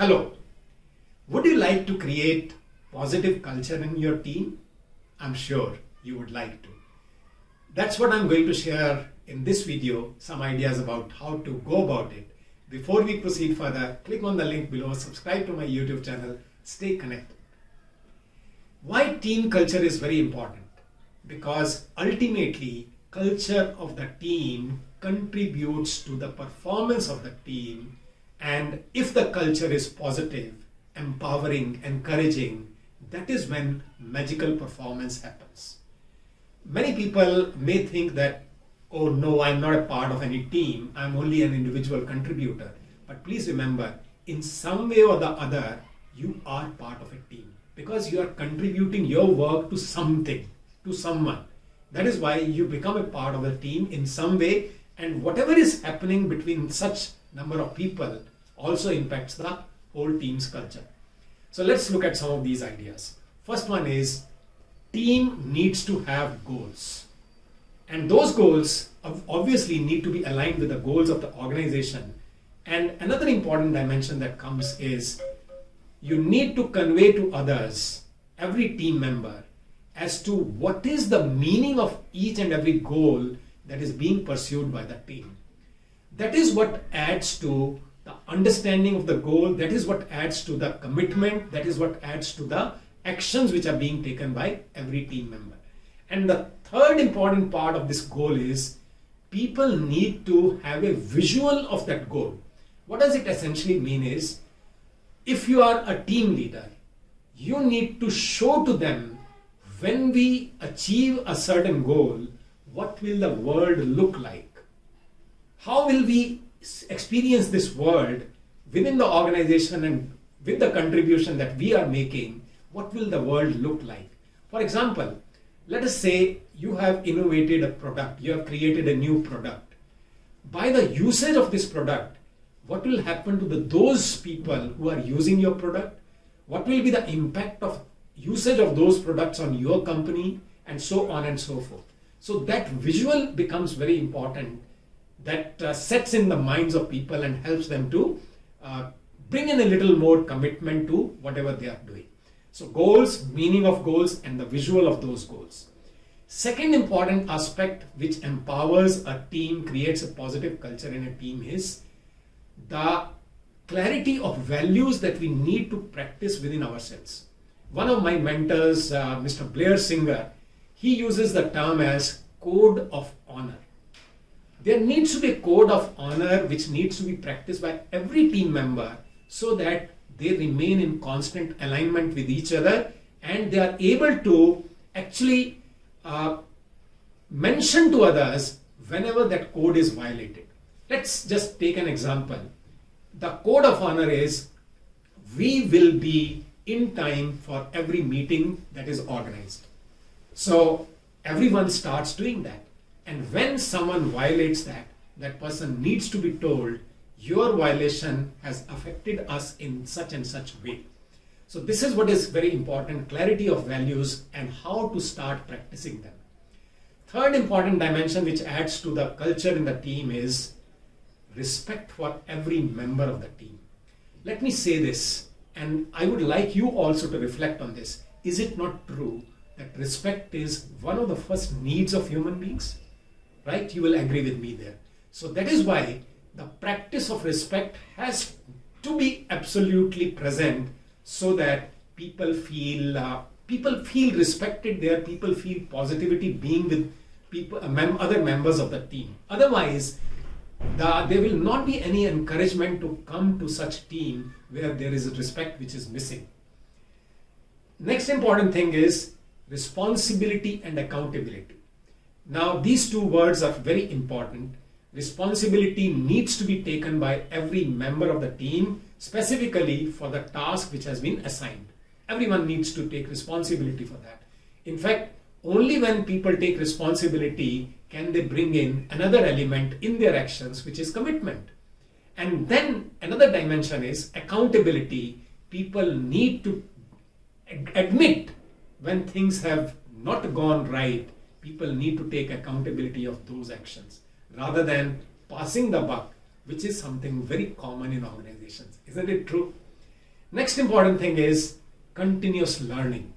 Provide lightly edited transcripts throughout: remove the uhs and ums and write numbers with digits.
Hello. Would you like to create positive culture in your team? I'm sure you would like to. That's what I'm going to share in this video, some ideas about how to go about it. Before we proceed further, click on the link below, subscribe to my YouTube channel, stay connected. Why team culture is very important? Because ultimately, culture of the team contributes to the performance of the team, and if the culture is positive, empowering, encouraging, that is when magical performance happens. Many people may think that, oh no, I'm not a part of any team, I'm only an individual contributor. But please remember, in some way or the other, you are part of a team because you are contributing your work to something, to someone. That is why you become a part of the team in some way, and whatever is happening between such number of people also impacts the whole team's culture. So let's look at some of these ideas. First one is, team needs to have goals. And those goals obviously need to be aligned with the goals of the organization. And another important dimension that comes is, you need to convey to others, every team member, as to what is the meaning of each and every goal that is being pursued by the team. That is what adds to the understanding of the goal, that is what adds to the commitment, that is what adds to the actions which are being taken by every team member. And the third important part of this goal is, people need to have a visual of that goal. What does it essentially mean is, if you are a team leader, you need to show to them, when we achieve a certain goal, what will the world look like? How will we experience this world within the organization, and with the contribution that we are making, what will the world look like? For example, let us say you have innovated a product, you have created a new product. By the usage of this product, what will happen to those people who are using your product? What will be the impact of usage of those products on your company, and so on and so forth. So that visual becomes very important, that sets in the minds of people and helps them to bring in a little more commitment to whatever they are doing. So goals, meaning of goals, and the visual of those goals. Second important aspect which empowers a team, creates a positive culture in a team, is the clarity of values that we need to practice within ourselves. One of my mentors, Mr. Blair Singer, he uses the term as code of honor. There needs to be a code of honor which needs to be practiced by every team member, so that they remain in constant alignment with each other, and they are able to actually mention to others whenever that code is violated. Let's just take an example. The code of honor is, we will be in time for every meeting that is organized. So everyone starts doing that. And when someone violates that, that person needs to be told, your violation has affected us in such and such way. So this is what is very important, clarity of values and how to start practicing them. Third important dimension which adds to the culture in the team is respect for every member of the team. Let me say this, and I would like you also to reflect on this. Is it not true that respect is one of the first needs of human beings? Right? You will agree with me there. So that is why the practice of respect has to be absolutely present, so that people feel respected there, people feel positivity being with people, other members of the team. Otherwise, there will not be any encouragement to come to such team where there is a respect which is missing. Next important thing is responsibility and accountability. Now these two words are very important. Responsibility needs to be taken by every member of the team, specifically for the task which has been assigned. Everyone needs to take responsibility for that. In fact, only when people take responsibility can they bring in another element in their actions, which is commitment. And then another dimension is accountability. People need to admit when things have not gone right. People need to take accountability of those actions rather than passing the buck, which is something very common in organizations. Isn't it true? Next important thing is continuous learning,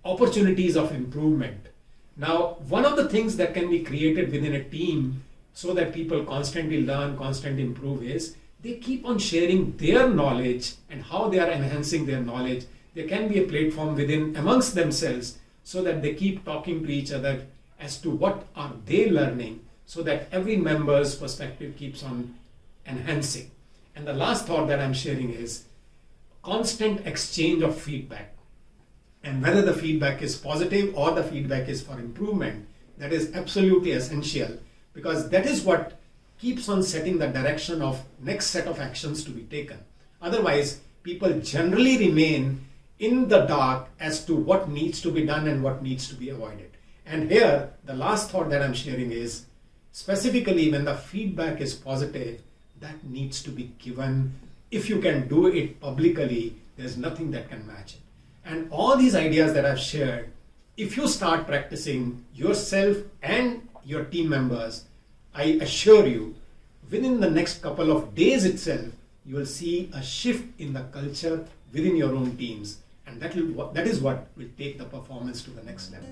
opportunities of improvement. Now, one of the things that can be created within a team so that people constantly learn, constantly improve is they keep on sharing their knowledge and how they are enhancing their knowledge. There can be a platform within amongst themselves so that they keep talking to each other as to what are they learning so that every member's perspective keeps on enhancing. And the last thought that I'm sharing is constant exchange of feedback. And whether the feedback is positive or the feedback is for improvement, that is absolutely essential because that is what keeps on setting the direction of next set of actions to be taken. Otherwise, people generally remain in the dark as to what needs to be done and what needs to be avoided. And here, the last thought that I'm sharing is specifically when the feedback is positive, that needs to be given. If you can do it publicly, there's nothing that can match it. And all these ideas that I've shared, if you start practicing yourself and your team members, I assure you, within the next couple of days itself, you will see a shift in the culture within your own teams. And that is what will take the performance to the next level.